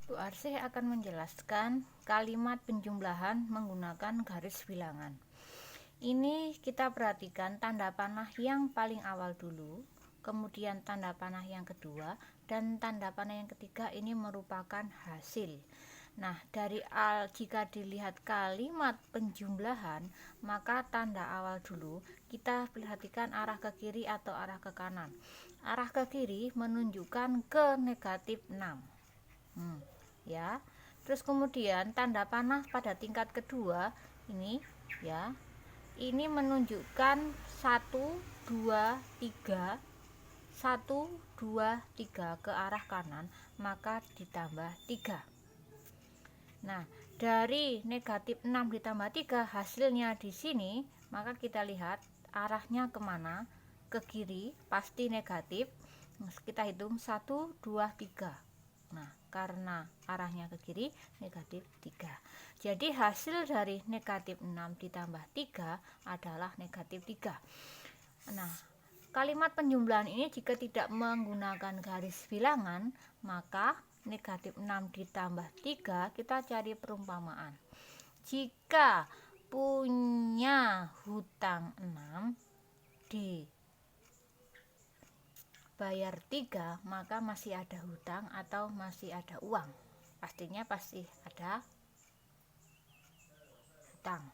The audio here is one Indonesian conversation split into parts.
Bu Arsih akan menjelaskan kalimat penjumlahan menggunakan garis bilangan. Ini kita perhatikan tanda panah yang paling awal dulu, kemudian tanda panah yang kedua, dan tanda panah yang ketiga ini merupakan hasil. Nah, jika dilihat kalimat penjumlahan, maka tanda awal dulu kita perhatikan arah ke kiri atau arah ke kanan. Arah ke kiri menunjukkan ke negatif 6. Ya. Terus kemudian tanda panah pada tingkat kedua ini ya. Ini menunjukkan 1 2 3 1 2 3 ke arah kanan, maka ditambah 3. Nah, dari negatif 6 ditambah 3 hasilnya di sini, maka kita lihat arahnya kemana? Ke kiri, pasti negatif. Kita hitung 1 2 3. Nah, karena arahnya ke kiri, negatif 3. Jadi hasil dari negatif 6 ditambah 3 adalah negatif 3. Nah, kalimat penjumlahan ini jika tidak menggunakan garis bilangan, maka negatif 6 ditambah 3 kita cari perumpamaan. Jika punya hutang 6 dibayar 3, maka masih ada hutang atau masih ada uang. Pastinya pasti ada hutang.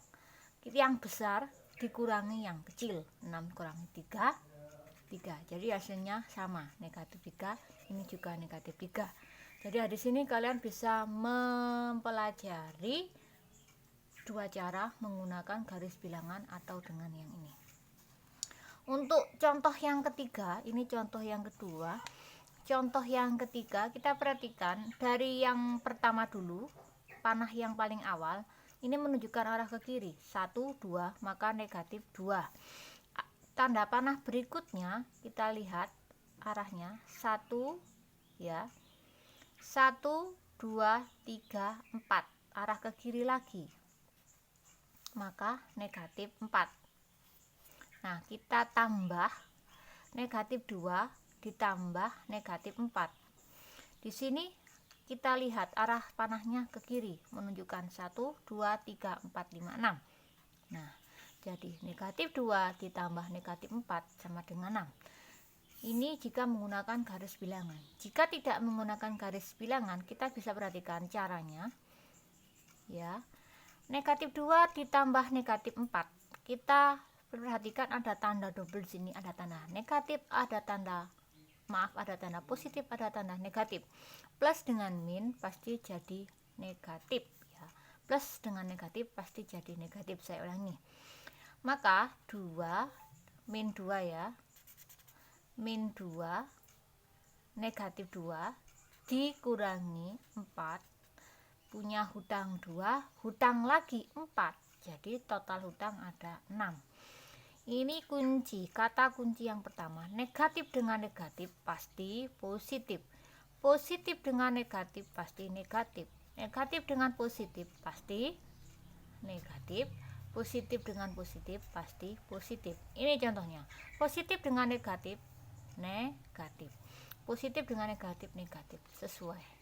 Yang besar dikurangi yang kecil, 6 kurangi 3, 3. Jadi hasilnya sama, negatif 3. Ini juga negatif 3. Jadi di sini kalian bisa mempelajari dua cara menggunakan garis bilangan atau dengan yang ini. Untuk contoh yang ketiga, ini contoh yang kedua. Contoh yang ketiga, kita perhatikan dari yang pertama dulu, panah yang paling awal, ini menunjukkan arah ke kiri, 1 2, maka negatif 2. Tanda panah berikutnya kita lihat arahnya 1 ya. 1 2 3 4, arah ke kiri lagi, maka negatif 4. Nah, kita tambah negatif 2 ditambah negatif 4. Di sini kita lihat arah panahnya ke kiri, menunjukkan 1 2 3 4 5 6. Nah, jadi negatif 2 ditambah negatif 4 sama dengan 6. Ini jika menggunakan garis bilangan. Jika tidak menggunakan garis bilangan, kita bisa perhatikan caranya. Ya. Negatif 2 ditambah negatif 4. Kita perhatikan ada tanda double di sini, ada tanda negatif, ada tanda positif, ada tanda negatif. Plus dengan min pasti jadi negatif ya. Plus dengan negatif pasti jadi negatif. Saya ulangi. Maka 2 min 2 ya. Min 2 negatif 2 dikurangi 4, punya hutang 2, hutang lagi 4. Jadi total hutang ada 6. Ini kunci, kata kunci yang pertama. Negatif dengan negatif pasti positif. Positif dengan negatif pasti negatif. Negatif dengan positif pasti negatif. Positif dengan positif pasti positif. Ini contohnya. Positif dengan negatif, negatif. Positif dengan negatif, negatif. Sesuai.